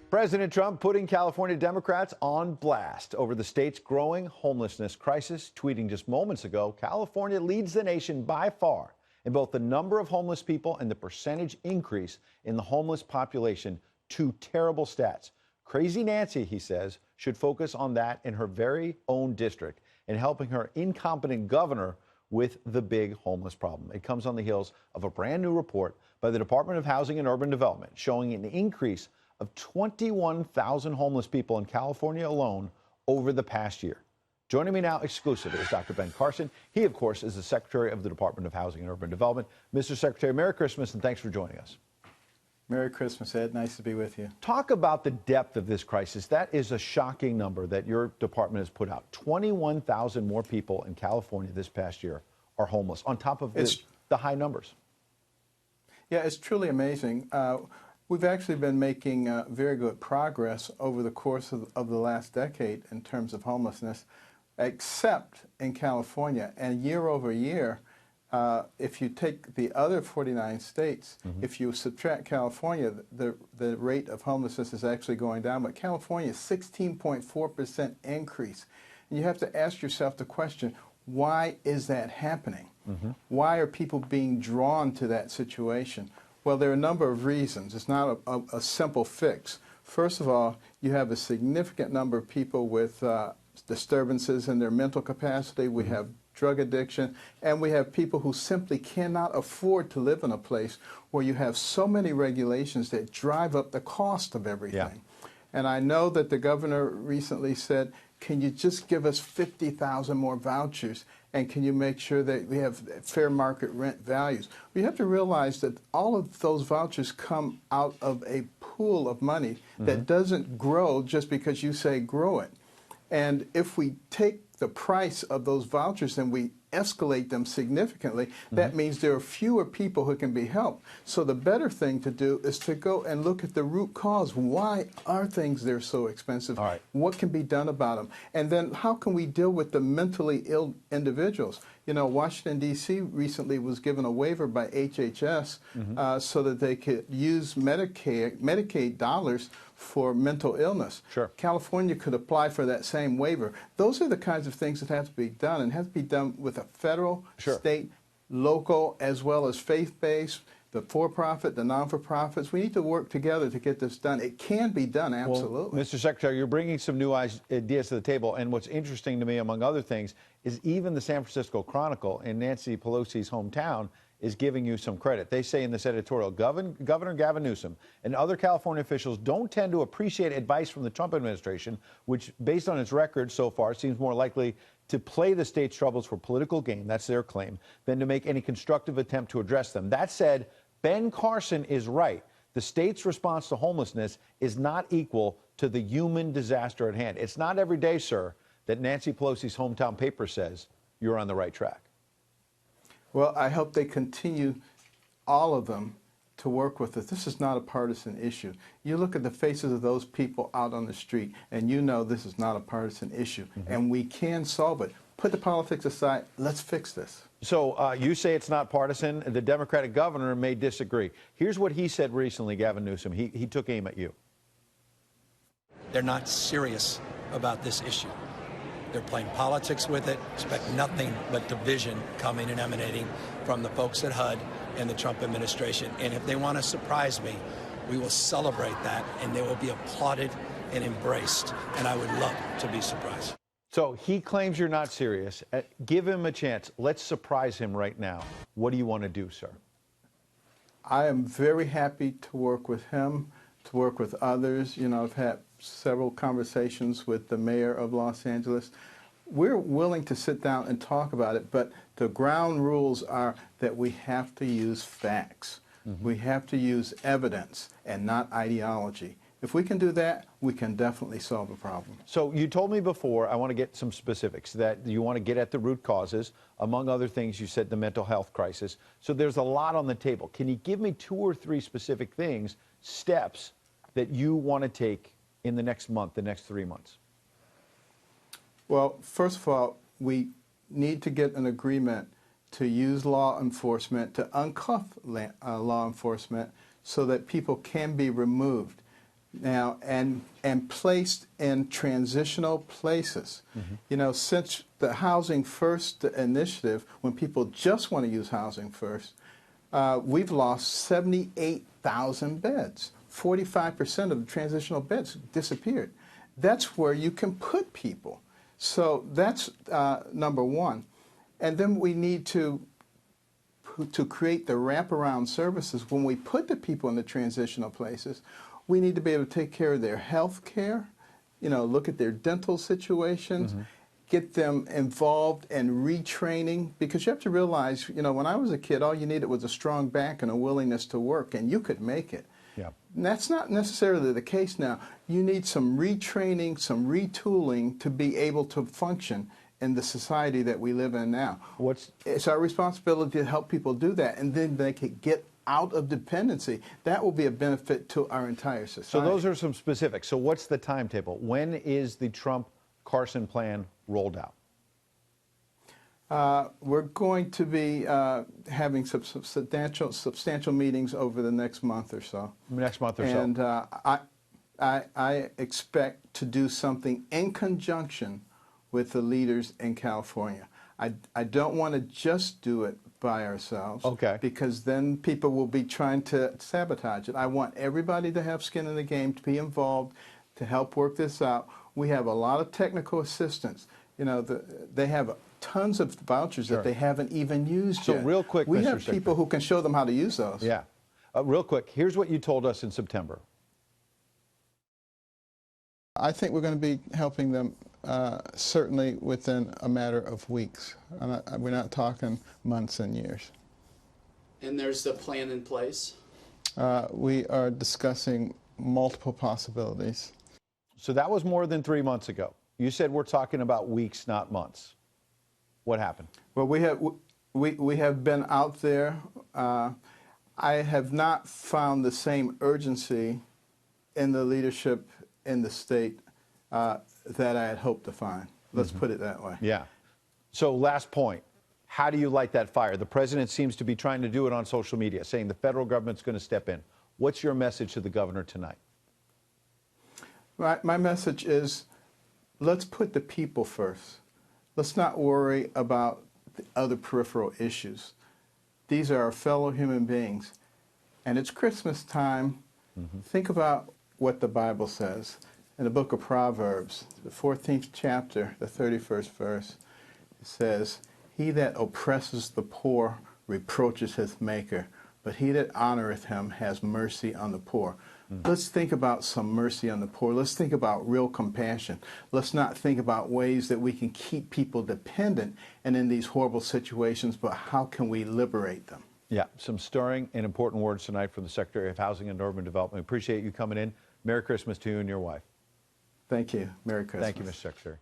President Trump putting California Democrats on blast over the state's growing homelessness crisis, tweeting just moments ago, California leads the nation by far in both the number of homeless people and the percentage increase in the homeless population. Two terrible stats. Crazy Nancy, he says, should focus on that in her very own district and helping her incompetent governor with the big homeless problem. It comes on the heels of a brand new report by the Department of Housing and Urban Development showing an increase of 21,000 homeless people in California alone over the past year. Joining me now exclusively is Dr. Ben Carson. He, of course, is the Secretary of the Department of Housing and Urban Development. Mr. Secretary, Merry Christmas and thanks for joining us. Merry Christmas, Ed. Nice to be with you. Talk about the depth of this crisis. That is a shocking number that your department has put out. 21,000 more people in California this past year are homeless, on top of the high numbers. Yeah, it's truly amazing. We've actually been making very good progress over the course of the last decade in terms of homelessness, except in California. And year over year, if you take the other 49 states, if you subtract California, the rate of homelessness is actually going down. But California, 16.4% increase. And you have to ask yourself the question, why is that happening? Why are people being drawn to that situation? Well, there are a number of reasons. It's not a simple fix. First of all, you have a significant number of people with disturbances in their mental capacity. We have drug addiction, and we have people who simply cannot afford to live in a place where you have so many regulations that drive up the cost of everything. Yeah. And I know that the governor recently said, can you just give us 50,000 more vouchers? And can you make sure that we have fair market rent values? We have to realize that all of those vouchers come out of a pool of money that doesn't grow just because you say grow it. And if we take the price of those vouchers and we escalate them significantly, that means there are fewer people who can be helped. So the better thing to do is to go and look at the root cause. Why are things there so expensive? What can be done about them? And then how can we deal with the mentally ill individuals? You know, Washington, D.C. recently was given a waiver by HHS so that they could use Medicaid dollars for mental illness. Sure. California could apply for that same waiver. Those are the kinds of things that have to be done, and have to be done with a federal, state, local, as well as faith-based, the for-profit, the non-for-profits. We need to work together to get this done. It can be done, absolutely. Well, Mr. Secretary, you're bringing some new ideas to the table, and what's interesting to me, among other things, is even the San Francisco Chronicle in Nancy Pelosi's hometown is giving you some credit. They say in this editorial, Governor Gavin Newsom and other California officials don't tend to appreciate advice from the Trump administration, which, based on its record so far, seems more likely to play the state's troubles for political gain, that's their claim, than to make any constructive attempt to address them. That said, Ben Carson is right. The state's response to homelessness is not equal to the human disaster at hand. It's not every day, sir, that Nancy Pelosi's hometown paper says you're on the right track. Well, I hope they continue, all of them, to work with us. This is not a partisan issue. You look at the faces of those people out on the street, and you know this is not a partisan issue, and we can solve it. Put the politics aside. Let's fix this. So you say it's not partisan. The Democratic governor may disagree. Here's what he said recently, Gavin Newsom. He took aim at you. They're not serious about this issue. They're playing politics with it. Expect nothing but division coming and emanating from the folks at HUD and the Trump administration. And if they want to surprise me, we will celebrate that, and they will be applauded and embraced. And I would love to be surprised. So he claims you're not serious. Give him a chance. Let's surprise him right now. What do you want to do, sir? I am very happy to work with him, to work with others. You know, I've had several conversations with the mayor of Los Angeles. We're willing to sit down and talk about it, but the ground rules are that we have to use facts. We have to use evidence and not ideology. If we can do that, we can definitely solve a problem. So you told me before, I want to get some specifics, that you want to get at the root causes. Among other things, you said the mental health crisis. So there's a lot on the table. Can you give me 2 or 3 specific things, steps, that you want to take in the next month, the next 3 months? Well, first of all, we need to get an agreement to use law enforcement, to uncuff law enforcement so that people can be removed. now and placed in transitional places. You know, since the Housing First initiative, when people just want to use Housing First, we've lost 78,000 beds. 45% of the transitional beds disappeared. That's where you can put people. So that's number one. And then we need to create the wraparound services. When we put the people in the transitional places, we need to be able to take care of their health care, you know, look at their dental situations, get them involved in retraining, because you have to realize, you know, when I was a kid, all you needed was a strong back and a willingness to work, and you could make it. Yeah. And that's not necessarily the case now. You need some retraining, some retooling to be able to function in the society that we live in now. It's our responsibility to help people do that, and then they can get out of dependency. That will be a benefit to our entire society. So those are some specifics. So what's the timetable? When is the Trump-Carson plan rolled out? We're going to be having some substantial meetings over the next month or so. Next month or so. And I expect to do something in conjunction with the leaders in California. I don't want to just do it by ourselves, because then people will be trying to sabotage it. I want everybody to have skin in the game, to be involved, to help work this out. We have a lot of technical assistance. You know, they have tons of vouchers that they haven't even used yet. So real quick, we Mr. have people who can show them how to use those. Yeah. Real quick, here's what you told us in September. I think we're going to be helping them certainly within a matter of weeks. We're not talking months and years. And there's the plan in place? We are discussing multiple possibilities. So that was more than 3 months ago. You said we're talking about weeks, not months. What happened? Well, we have been out there. I have not found the same urgency in the leadership in the state that I had hoped to find. Let's put it that way. Yeah. So last point, how do you light that fire? The president seems to be trying to do it on social media, saying the federal government's going to step in. What's your message to the governor tonight? My message is, let's put the people first. Let's not worry about the other peripheral issues. These are our fellow human beings. And it's Christmas time. Think about what the Bible says. In the book of Proverbs, the 14th chapter, the 31st verse, it says, "He that oppresses the poor reproaches his maker, but he that honoreth him has mercy on the poor." Let's think about some mercy on the poor. Let's think about real compassion. Let's not think about ways that we can keep people dependent and in these horrible situations, but how can we liberate them? Yeah, some stirring and important words tonight from the Secretary of Housing and Urban Development. We appreciate you coming in. Merry Christmas to you and your wife. Thank you. Merry Christmas. Thank you, Mr. Secretary.